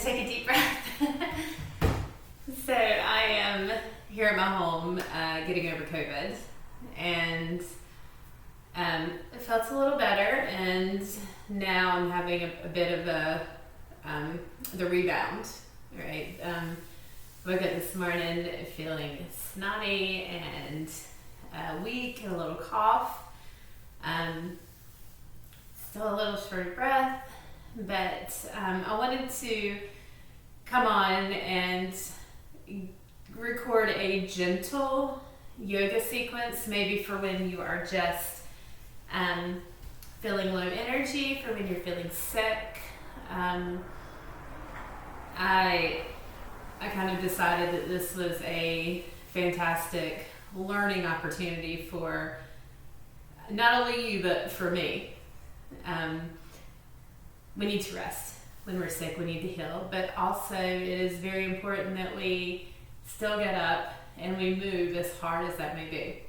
take a deep breath. So I am here at my home getting over COVID, and it felt a little better, and now I'm having a bit of the rebound, right? Woke up this morning feeling snotty and weak and a little cough. Still a little short of breath, but I wanted to come on and record a gentle yoga sequence, maybe for when you are just feeling low energy, for when you're feeling sick. I kind of decided that this was a fantastic learning opportunity for not only you, but for me. We need to rest. When we're sick, we need to heal, but also it is very important that we still get up and we move, as hard as that may be.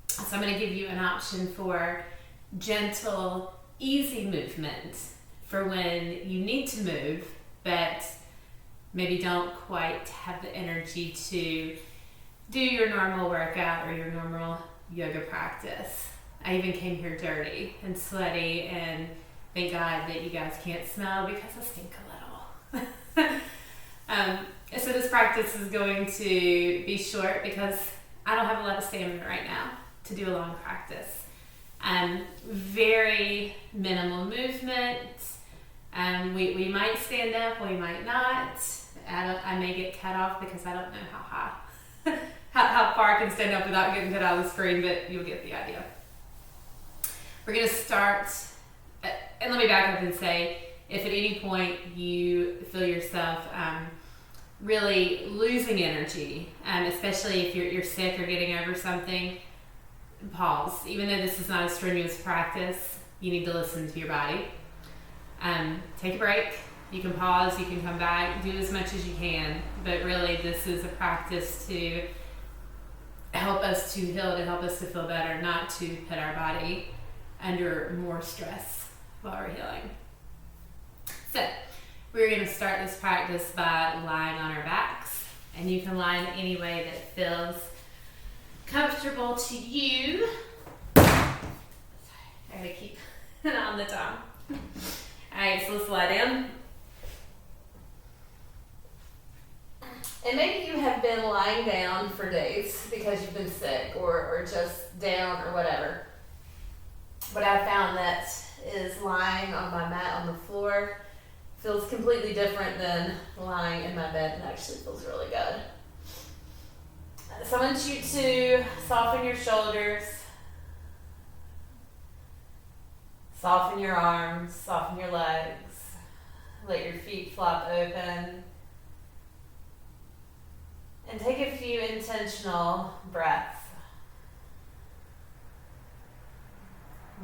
So I'm going to give you an option for gentle, easy movement for when you need to move, but maybe don't quite have the energy to do your normal workout or your normal yoga practice. I even came here dirty and sweaty, and thank God that you guys can't smell because I stink a little. So this practice is going to be short because I don't have a lot of stamina right now to do a long practice. Very minimal movement. We might stand up, we might not. I may get cut off because I don't know how high, how far I can stand up without getting cut out of the screen, but you'll get the idea. We're going to start, and let me back up and say, if at any point you feel yourself really losing energy, especially if you're sick or getting over something, pause. Even though this is not a strenuous practice, you need to listen to your body. Take a break. You can pause, you can come back, do as much as you can, but really this is a practice to help us to heal, to help us to feel better, not to put our body under more stress while we're healing. So we're going to start this practice by lying on our backs, and you can lie in any way that feels comfortable to you. Sorry, I gotta keep it on the tongue. Alright, so let's lie down. And maybe you have been lying down for days because you've been sick or just down or whatever. But I've found that is lying on my mat on the floor feels completely different than lying in my bed, and actually feels really good. So I want you to soften your shoulders, soften your arms, soften your legs, let your feet flop open, and take a few intentional breaths.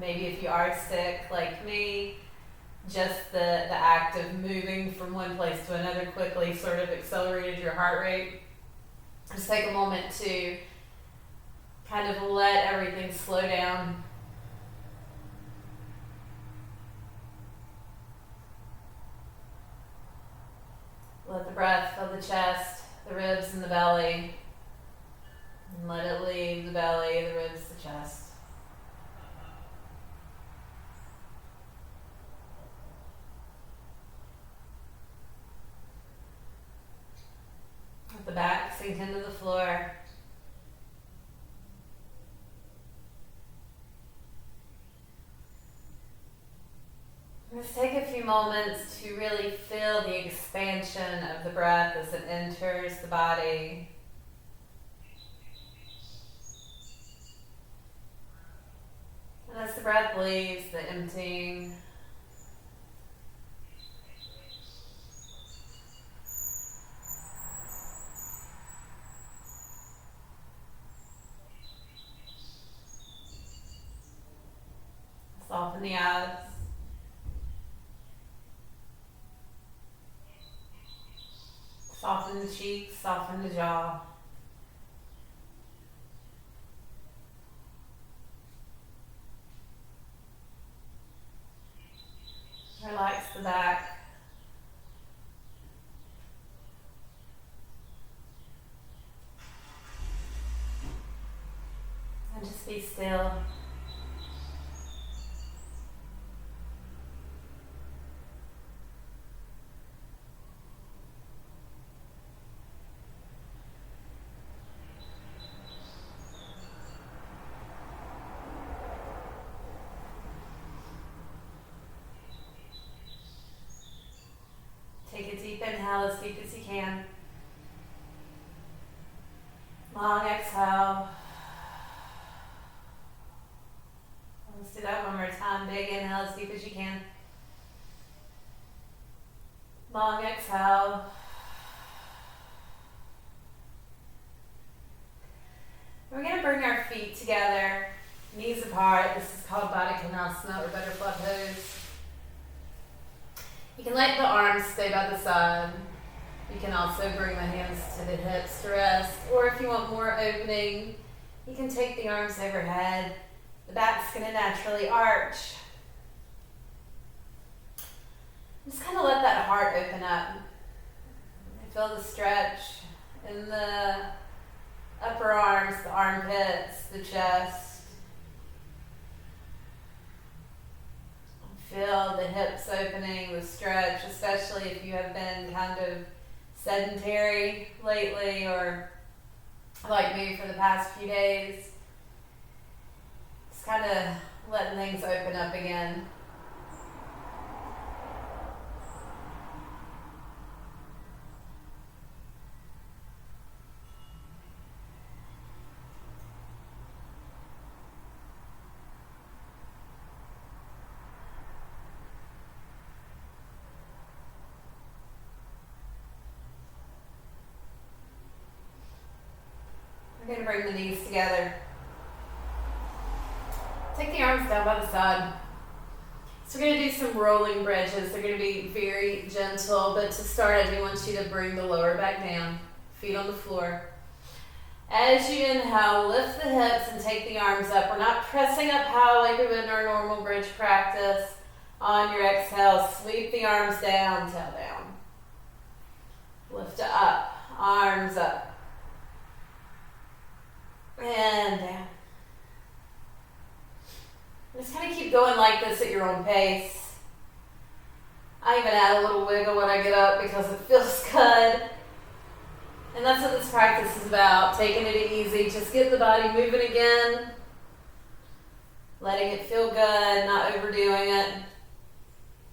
Maybe if you are sick like me, just the act of moving from one place to another quickly sort of accelerated your heart rate. Just take a moment to kind of let everything slow down. Let the breath fill the chest, the ribs, and the belly. And let it leave the belly, the ribs, the chest. Let the back sink into the floor. Let's take a few moments to really feel the expansion of the breath as it enters the body. And as the breath leaves, the emptying. Soften the abs. Soften the cheeks, soften the jaw. Relax the back. be still. Take a deep inhale as deep as you can. Long exhale. Let's do that one more time. Big inhale as deep as you can. Long exhale. We're going to bring our feet together, knees apart. This is called Baddha Konasana or butterfly pose. You can let the arms stay by the side. You can also bring the hands to the hips to rest. Or if you want more opening, you can take the arms overhead. The back's going to naturally arch. Just kind of let that heart open up. Feel the stretch in the upper arms, the armpits, the chest. Feel the hips opening, the stretch, especially if you have been kind of sedentary lately or like me for the past few days. Just kind of letting things open up again. We're going to bring the knees together. Take the arms down by the side. So we're going to do some rolling bridges. They're going to be very gentle, but to start I do want you to bring the lower back down, feet on the floor. As you inhale, lift the hips and take the arms up. We're not pressing up high like we would in our normal bridge practice. On your exhale, sweep the arms down, tail down. Lift it up, arms up. And down. Just kind of keep going like this at your own pace. I even add a little wiggle when I get up because it feels good. And that's what this practice is about, taking it easy. Just get the body moving again. Letting it feel good, not overdoing it.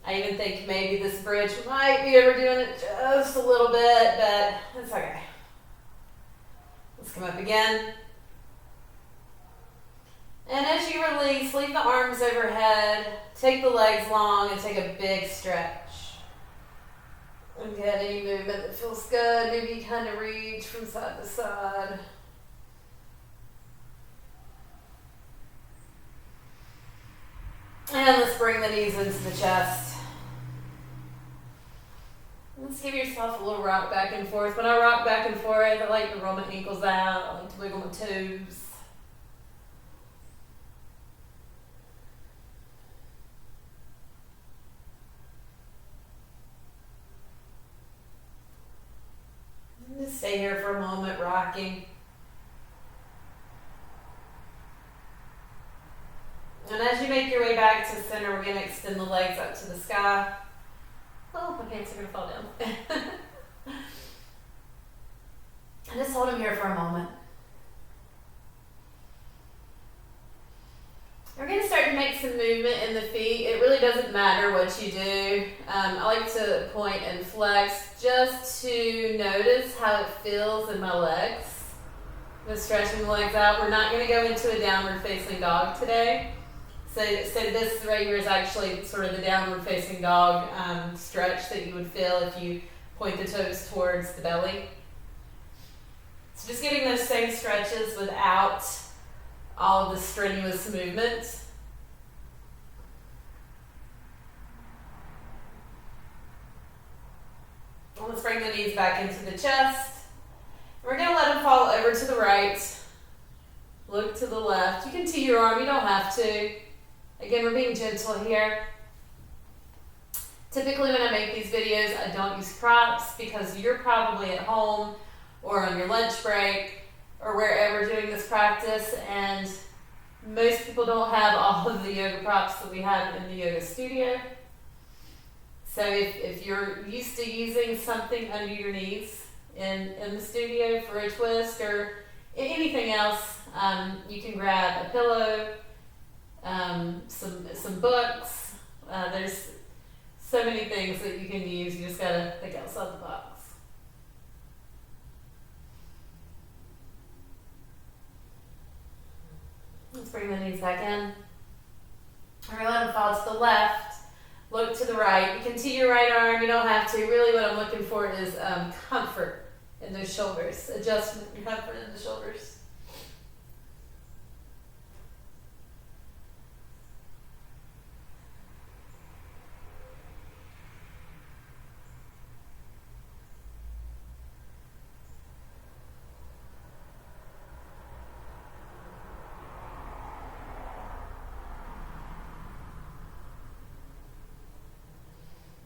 I even think maybe this bridge might be overdoing it just a little bit, but it's okay. Let's come up again. And as you release, leave the arms overhead, take the legs long, and take a big stretch. And get any movement that feels good. Maybe you kind of reach from side to side. And let's bring the knees into the chest. Let's give yourself a little rock back and forth. When I rock back and forth, I like to roll my ankles out. I like to wiggle my toes. Just stay here for a moment, rocking. And as you make your way back to center, we're going to extend the legs up to the sky. Oh, my pants are going to fall down. And just hold them here for a moment. We're going to start to make some movement in the feet. It really doesn't matter what you do. I like to point and flex just to notice how it feels in my legs. I'm stretching the legs out. We're not going to go into a downward facing dog today. So this right here is actually sort of the downward facing dog stretch that you would feel if you point the toes towards the belly. So just getting those same stretches without all of the strenuous movement. Let's bring the knees back into the chest. We're going to let them fall over to the right. Look to the left. You can tee your arm, you don't have to. Again, we're being gentle here. Typically when I make these videos, I don't use props because you're probably at home or on your lunch break or wherever doing this practice, and Most people don't have all of the yoga props that we have in the yoga studio. So if you're used to using something under your knees in the studio for a twist or anything else, you can grab a pillow, some books. There's so many things that you can use. You just gotta think outside the box. Let's bring the knees back in. We're gonna let them fall to the left. Look to the right. You can see your right arm. You don't have to. Really, what I'm looking for is comfort in those shoulders. Adjustment and comfort in the shoulders.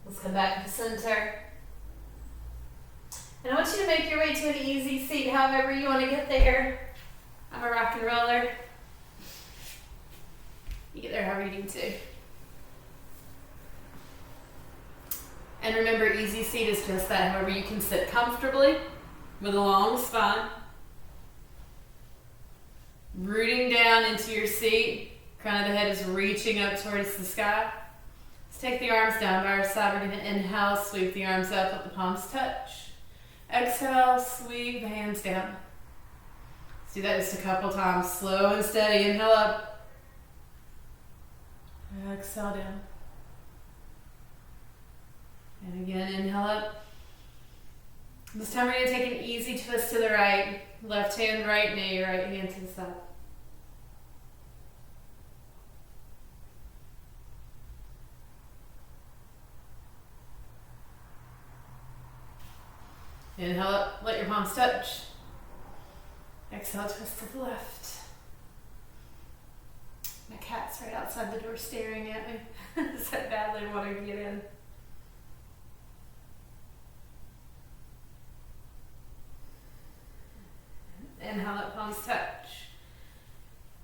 Let's come back to the center. And I want you to make your way to an easy seat, however you want to get there. I'm a rock and roller. You get there however you need to. And remember, easy seat is just that, however you can sit comfortably with a long spine. Rooting down into your seat. Crown of the head is reaching up towards the sky. Take the arms down by our side. We're going to inhale, sweep the arms up, let the palms touch. Exhale, sweep the hands down. Let's do that just a couple times. Slow and steady. Inhale up. Exhale down. And again, inhale up. This time we're going to take an easy twist to the right. Left hand, right knee, right hand to the side. Inhale up, let your palms touch. Exhale, twist to the left. My cat's right outside the door staring at me. So badly wanting to get in. Inhale, let palms touch.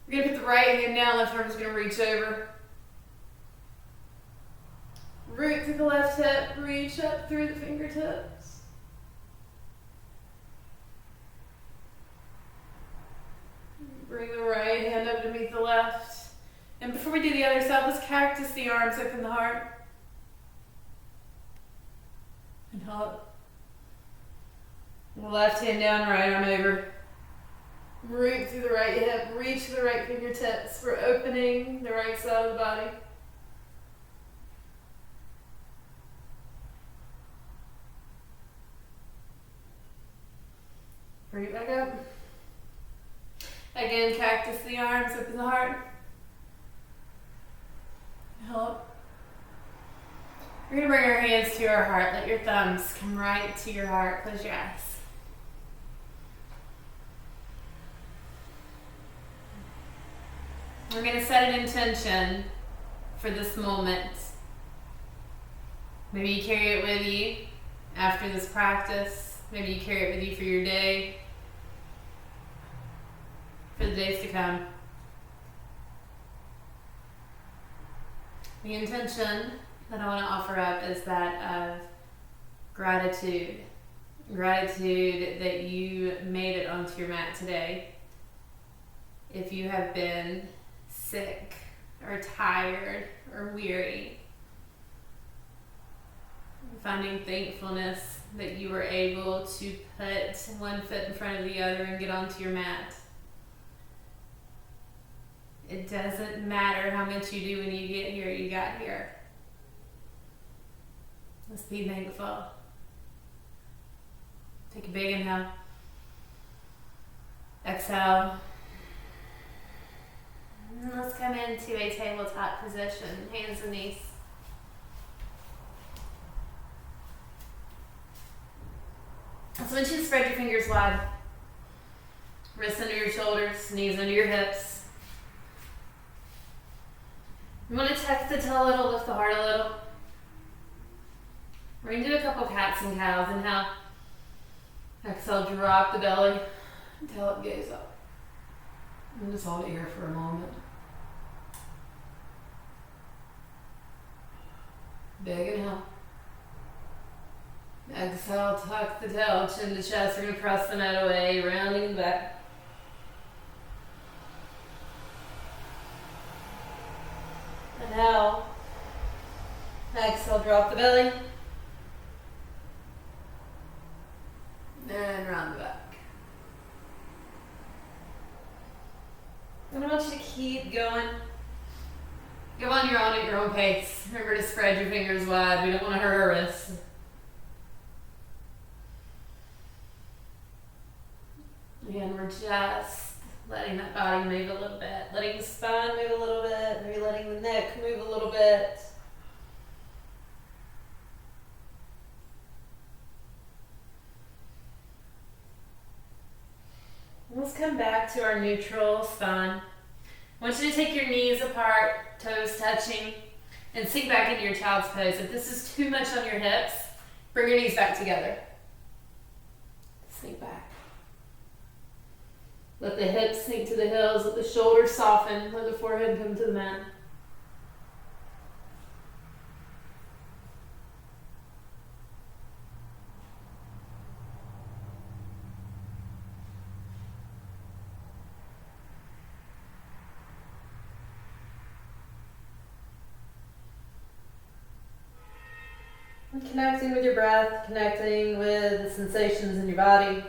We're going to put the right hand down, left arm is going to reach over. Root through the left hip, reach up through the fingertips. Bring the right hand up to meet the left. And before we do the other side, let's cactus the arms, open the heart. Inhale up. Left hand down, right arm over. Root through the right hip, reach the right fingertips. We're opening the right side of the body. Bring it back up. Again, cactus the arms, open the heart. Hold. We're going to bring our hands to our heart. Let your thumbs come right to your heart. Close your eyes. We're going to set an intention for this moment. Maybe you carry it with you after this practice. Maybe you carry it with you for your day. For the days to come. The intention that I want to offer up is that of gratitude. Gratitude that you made it onto your mat today. If you have been sick or tired or weary, finding thankfulness that you were able to put one foot in front of the other and get onto your mat. It doesn't matter how much you do when you get here, you got here. Let's be thankful. Take a big inhale. Exhale. And let's come into a tabletop position, hands and knees. So I want you to spread your fingers wide. Wrists under your shoulders, knees under your hips. You want to tuck the toe a little, lift the heart a little. We're going to do a couple cats and cows. Inhale. Exhale, drop the belly until it goes up. And just hold it here for a moment. Big inhale. Exhale, tuck the tail, chin to chest. We're going to press the mat away, rounding back. Inhale. Exhale, drop the belly. And round the back. And I want you to keep going. Go on your own at your own pace. Remember to spread your fingers wide. We don't want to hurt our wrists. Again, we're just letting that body move a little bit. Letting the spine move a little bit. Maybe letting the neck move a little bit. Let's come back to our neutral spine. I want you to take your knees apart, toes touching, and sink back into your child's pose. If this is too much on your hips, bring your knees back together. Sink back. Let the hips sink to the heels, let the shoulders soften, let the forehead come to the mat. And connecting with your breath, connecting with the sensations in your body.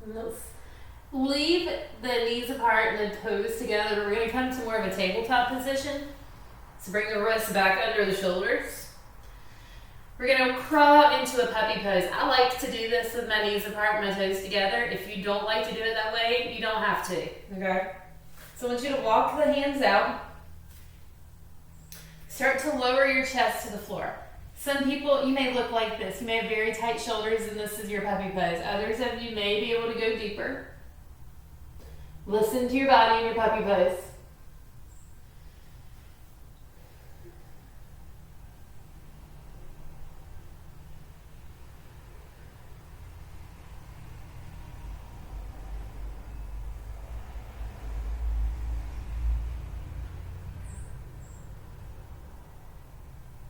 And let's leave the knees apart and the toes together. We're going to come to more of a tabletop position. So bring the wrists back under the shoulders. We're going to crawl out into a puppy pose. I like to do this with my knees apart and my toes together. If you don't like to do it that way, you don't have to. Okay? So I want you to walk the hands out. Start to lower your chest to the floor. Some people, you may look like this. You may have very tight shoulders and this is your puppy pose. Others of you may be able to go deeper. Listen to your body in your puppy pose.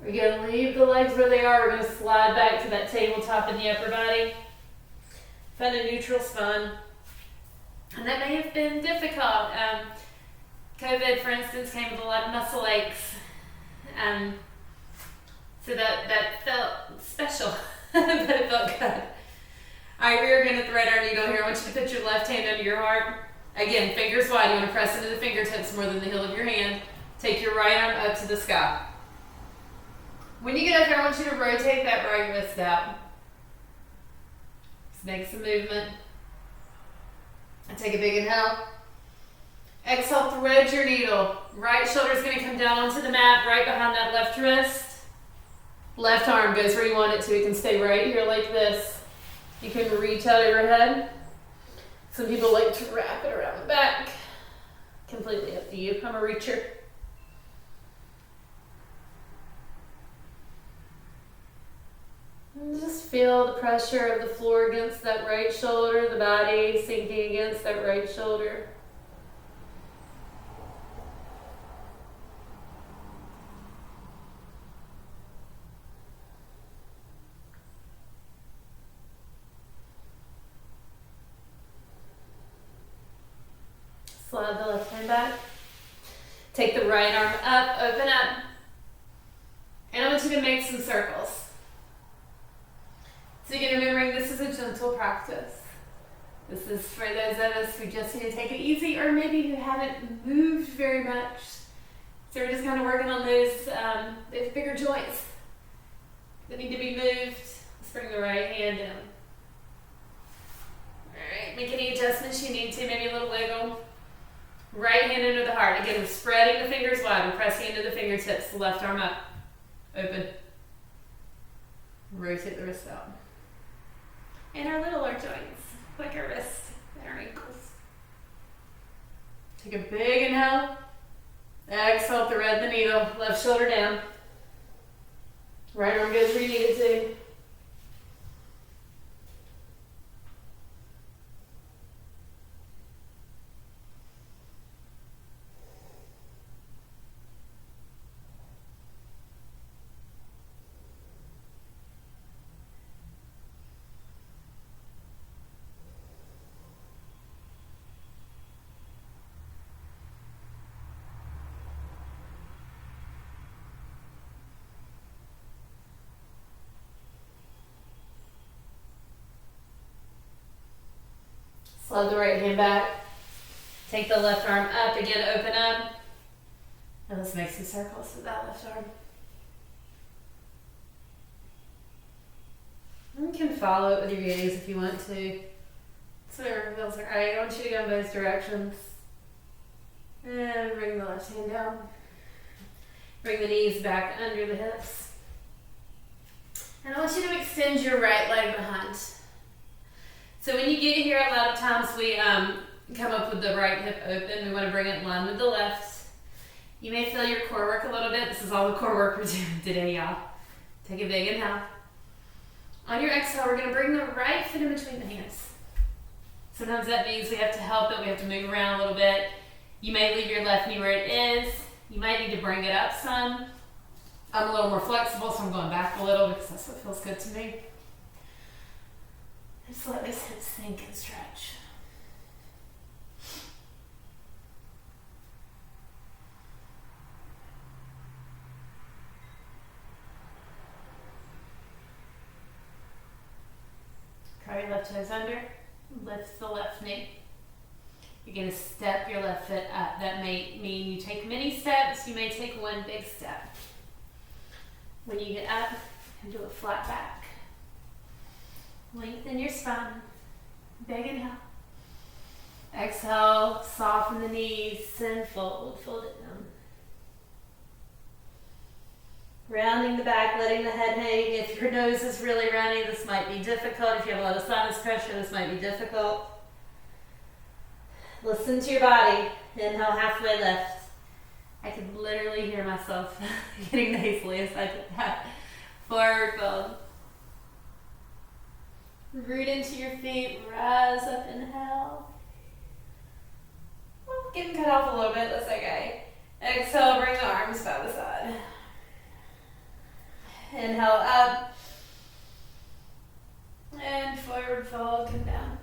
We're going to leave the legs where they are. We're going to slide back to that tabletop in the upper body. Find a neutral spine. And that may have been difficult. COVID, for instance, came with a lot of muscle aches. So that felt special, but it felt good. All right, we are going to thread our needle here. I want you to put your left hand under your heart. Again, fingers wide. You want to press into the fingertips more than the heel of your hand. Take your right arm up to the sky. When you get up here, I want you to rotate that right wrist out. Just make some movement. And take a big inhale. Exhale, thread your needle. Right shoulder is going to come down onto the mat, right behind that left wrist. Left arm goes where you want it to. It can stay right here like this. You can reach out overhead. Some people like to wrap it around the back. Completely up to you. I'm a reacher. And just feel the pressure of the floor against that right shoulder, the body sinking against that right shoulder. Slide the left hand back. Take the right arm up, open up. And I want you to make some circles. So again, remembering this is a gentle practice. This is for those of us who just need to take it easy or maybe who haven't moved very much. So we're just kind of working on those bigger joints that need to be moved. Let's bring the right hand in. Alright, make any adjustments you need to, maybe a little wiggle. Right hand under the heart. Again, we're spreading the fingers wide. We're pressing into the fingertips, the left arm up. Open. Rotate the wrist out. And our littler joints, like our wrists and our ankles. Take a big inhale. Exhale, thread the needle. Left shoulder down. Right arm goes where you need it to. Slide the right hand back. Take the left arm up. Again, open up. And let's make some circles with that left arm. You can follow it with your gaze if you want to. So whatever feels right. I want you to go in both directions. And bring the left hand down. Bring the knees back under the hips. And I want you to extend your right leg behind. So when you get here, a lot of times we come up with the right hip open. We want to bring it in line with the left. You may feel your core work a little bit. This is all the core work we're doing today, y'all. Take a big inhale. On your exhale, we're going to bring the right foot in between the hands. Sometimes that means we have to help it. We have to move around a little bit. You may leave your left knee where it is. You might need to bring it up some. I'm a little more flexible, so I'm going back a little because that's what feels good to me. Just let these hips sink and stretch. Curl your left toes under. Lift the left knee. You're going to step your left foot up. That may mean you take many steps. You may take one big step. When you get up, you do a flat back. Lengthen your spine. Big inhale. Exhale, soften the knees and fold it down. Rounding the back, letting the head hang. If your nose is really running, this might be difficult. If you have a lot of sinus pressure, this might be difficult. Listen to your body. Inhale, halfway lift. I can literally hear myself getting nasally as I did that. Forward fold. Root into your feet, rise up, inhale. Getting cut off a little bit, that's okay. Exhale, bring the arms by the side. Inhale up. And forward fold, come down.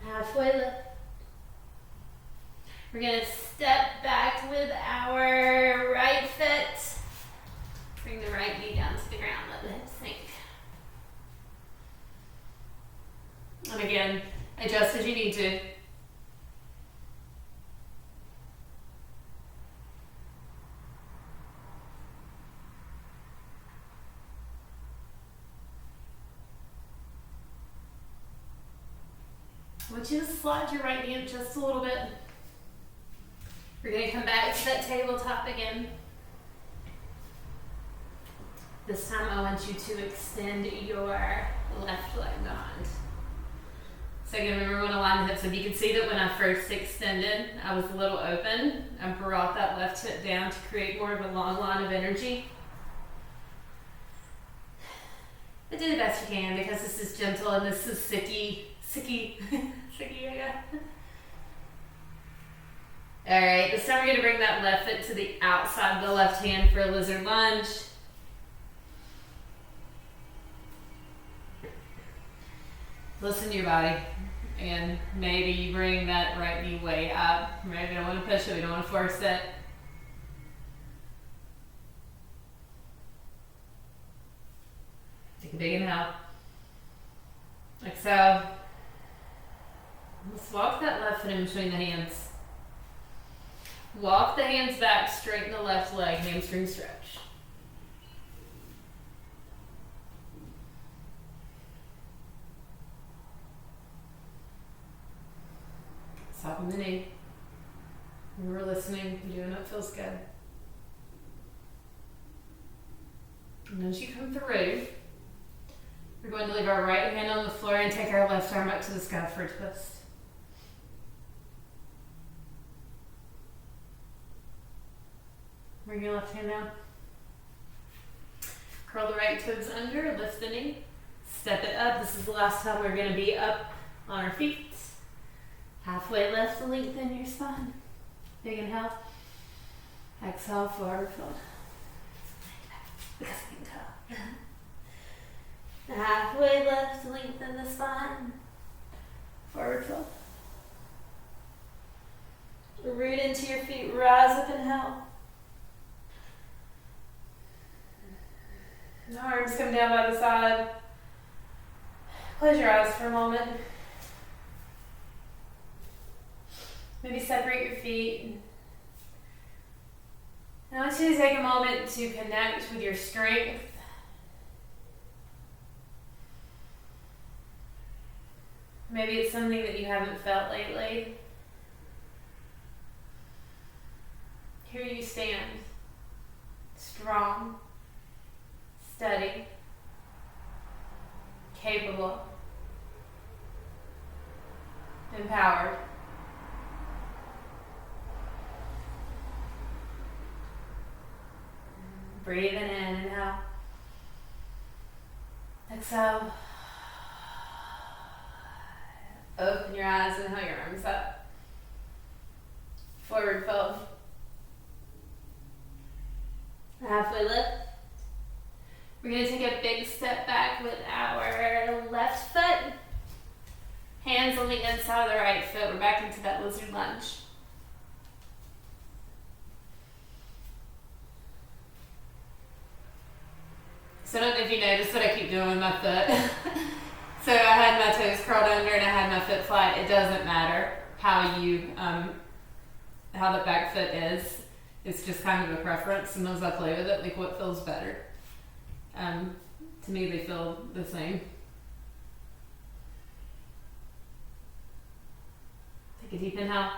Halfway lift. We're going to step back with our right foot. Bring the right knee down to the ground, let the hips sink. And again, adjust as you need to. I want you to slide your right knee up just a little bit. We're going to come back to that tabletop again. This time I want you to extend your left leg behind. So again, remember when I aligned the hips, if you can see that when I first extended, I was a little open. I brought that left hip down to create more of a long line of energy. But do the best you can because this is gentle and this is sicky yoga. All right, this time we're gonna bring that left foot to the outside of the left hand for a lizard lunge. Listen to your body, and maybe you bring that right knee way up. Maybe we don't want to push it, we don't want to force it. Take a big inhale. Exhale. Let's walk that left foot in between the hands. Walk the hands back, straighten the left leg, hamstring stretch. Soften the knee. When we're listening, you're doing what feels good. And as you come through, we're going to leave our right hand on the floor and take our left arm up to the sky for a twist. Bring your left hand down. Curl the right toes under, lift the knee. Step it up. This is the last time we're going to be up on our feet. Halfway lift, lengthen your spine. Big inhale. Exhale, forward fold. Because I can tell. Halfway lift, lengthen the spine. Forward fold. Root into your feet, rise up, inhale. The arms come down by the side. Close your eyes for a moment. Maybe separate your feet. Now I want you to take a moment to connect with your strength. Maybe it's something that you haven't felt lately. Here you stand, strong, steady, capable, empowered. Breathing in, inhale. Exhale. Open your eyes, inhale your arms up. Forward fold. Halfway lift. We're going to take a big step back with our left foot. Hands on the inside of the right foot. We're back into that lizard lunge. So I don't know if you noticed what I keep doing with my foot. So I had my toes curled under and I had my foot flat. It doesn't matter how you, how the back foot is. It's just kind of a preference. Sometimes I play with it, like what feels better. To me, they feel the same. Take a deep inhale.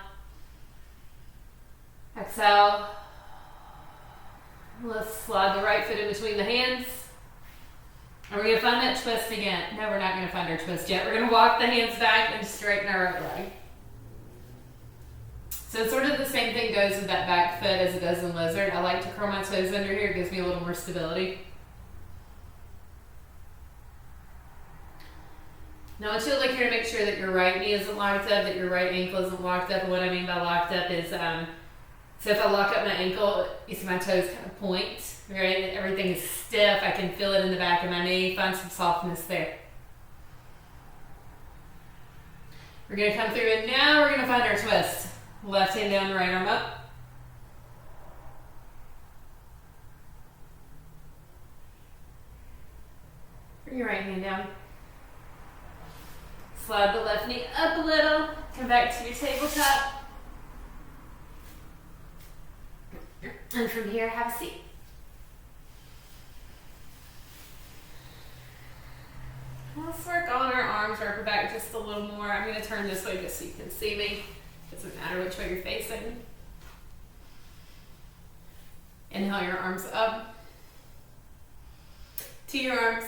Exhale. Let's slide the right foot in between the hands. And we're going to find that twist again. No, we're not going to find our twist yet. We're going to walk the hands back and straighten our right leg. So sort of the same thing goes with that back foot as it does in lizard. I like to curl my toes under here. It gives me a little more stability. Now I want you to look here to make sure that your right knee isn't locked up, that your right ankle isn't locked up. And what I mean by locked up is, so if I lock up my ankle, you see my toes kind of point, right? Everything is stiff. I can feel it in the back of my knee. Find some softness there. We're going to come through and now we're going to find our twist. Left hand down, right arm up. Bring your right hand down. Slide the left knee up a little. Come back to your tabletop. And from here, have a seat. Let's work on our arms, work back just a little more. I'm going to turn this way just so you can see me. Doesn't matter which way you're facing. Inhale your arms up to your arms.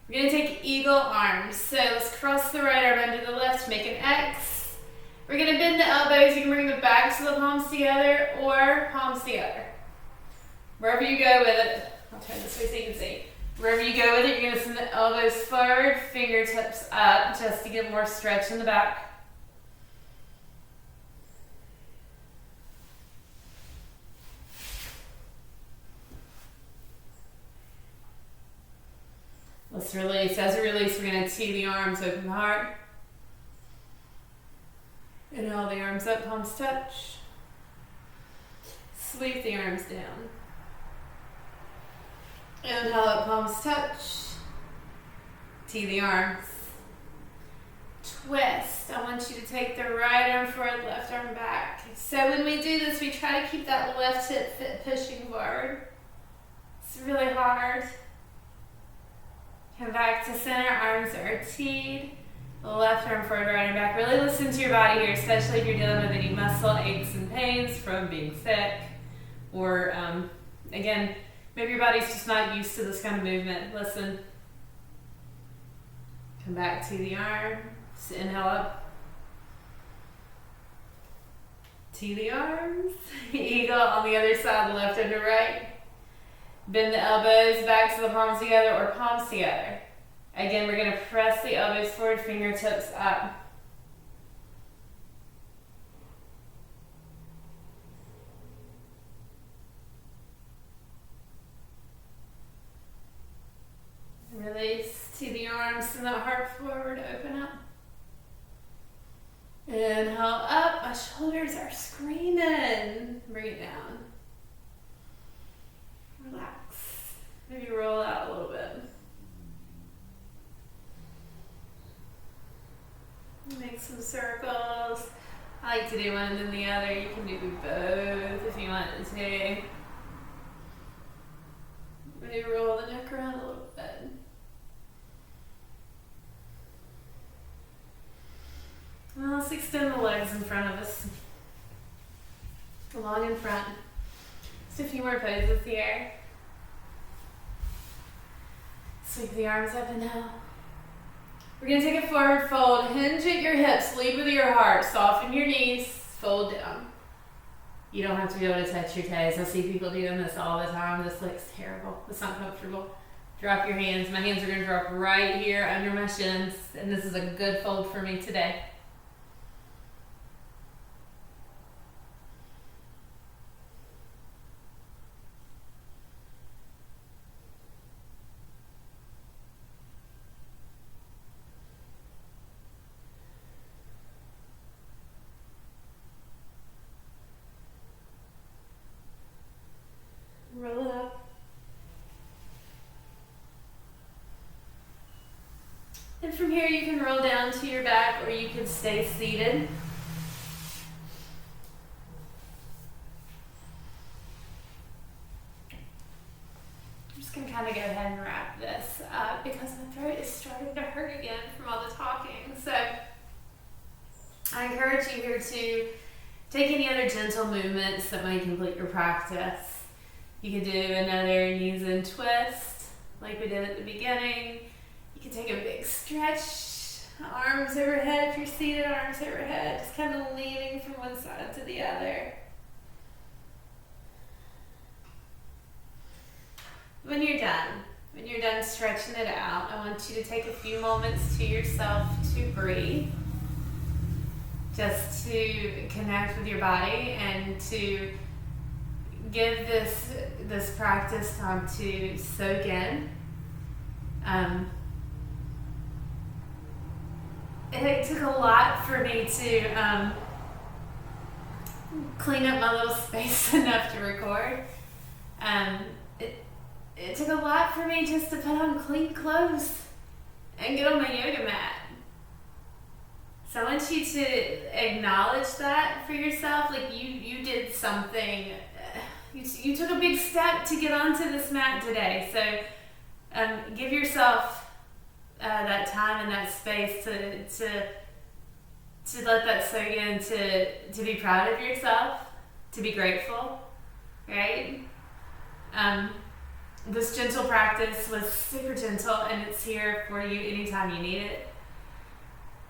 We're going to take eagle arms. So let's cross the right arm under the left, make an X. We're going to bend the elbows. You can bring the backs of the palms together or palms together. Wherever you go with it. I'll turn this way so you can see. Wherever you go with it, you're going to send the elbows forward, fingertips up, just to get more stretch in the back. Let's release. As we release, we're going to tee the arms, open the heart. Inhale the arms up, palms touch. Sweep the arms down. Inhale up, palms touch. Tee the arms. Twist. I want you to take the right arm forward, left arm back. So when we do this, we try to keep that left hip pushing forward. It's really hard. Come back to center, arms are teed. Left arm forward, right arm back. Really listen to your body here, especially if you're dealing with any muscle aches and pains from being sick. Or, again, maybe your body's just not used to this kind of movement. Listen. Come back to the arm. Just inhale up. to the arms. Eagle on the other side, left under right. Bend the elbows back to the palms together or palms together. Again, we're going to press the elbows forward, fingertips up. Release to the arms, send that heart forward, open up. Inhale up, my shoulders are screaming. Bring it down. Relax. Maybe roll out a little bit. Make some circles. I like to do one and then the other. You can do both if you want to. Maybe roll the neck around a little bit. Well, let's extend the legs in front of us. Long in front. Just a few more poses here. Sweep the arms up and down. We're going to take a forward fold. Hinge at your hips. Lead with your heart. Soften your knees. Fold down. You don't have to be able to touch your toes. I see people doing this all the time. This looks terrible. It's not comfortable. Drop your hands. My hands are going to drop right here under my shins. And this is a good fold for me today. Roll it up. And from here you can roll down to your back or you can stay seated. I'm just going to kind of go ahead and wrap this up because my throat is starting to hurt again from all the talking. So I encourage you here to take any other gentle movements that might complete your practice. You could do another knees in twist like we did at the beginning. You can take a big stretch, arms overhead if you're seated, arms overhead, just kind of leaning from one side to the other. When you're done stretching it out, I want you to take a few moments to yourself to breathe, just to connect with your body and to give this practice time to soak in. It took a lot for me to clean up my little space enough to record. It took a lot for me just to put on clean clothes and get on my yoga mat. So I want you to acknowledge that for yourself, like you did something. You took a big step to get onto this mat today, so give yourself that time and that space to let that soak in, to be proud of yourself, to be grateful, right? This gentle practice was super gentle, and it's here for you anytime you need it.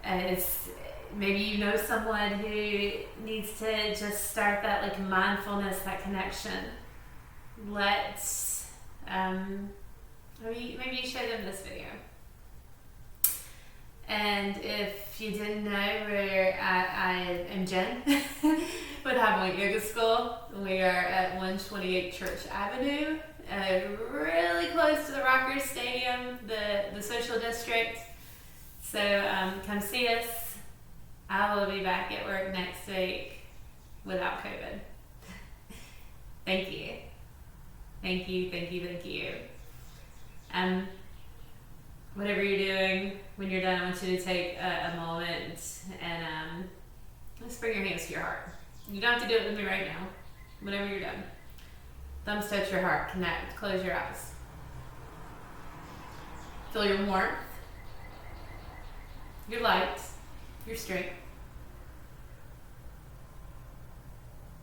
It's maybe you know someone who needs to just start that like mindfulness, that connection. Maybe you show them this video. And if you didn't know, I am Jen with Highpoint Yoga School. We are at 128 Church Avenue, really close to the Rockers Stadium, the social district. So come see us. I will be back at work next week without COVID. Thank you. Thank you, thank you, thank you. Whatever you're doing, when you're done, I want you to take a moment and just bring your hands to your heart. You don't have to do it with me right now. Whenever you're done. Thumbs touch your heart, connect, close your eyes. Feel your warmth, your light, your strength.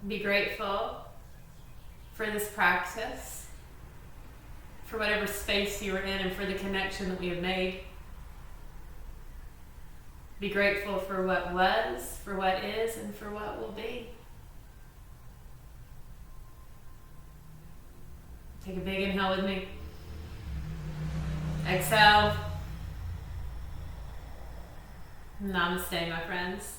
Be grateful for this practice, for whatever space you are in, and for the connection that we have made. Be grateful for what was, for what is, and for what will be. Take a big inhale with me. Exhale. Namaste, my friends.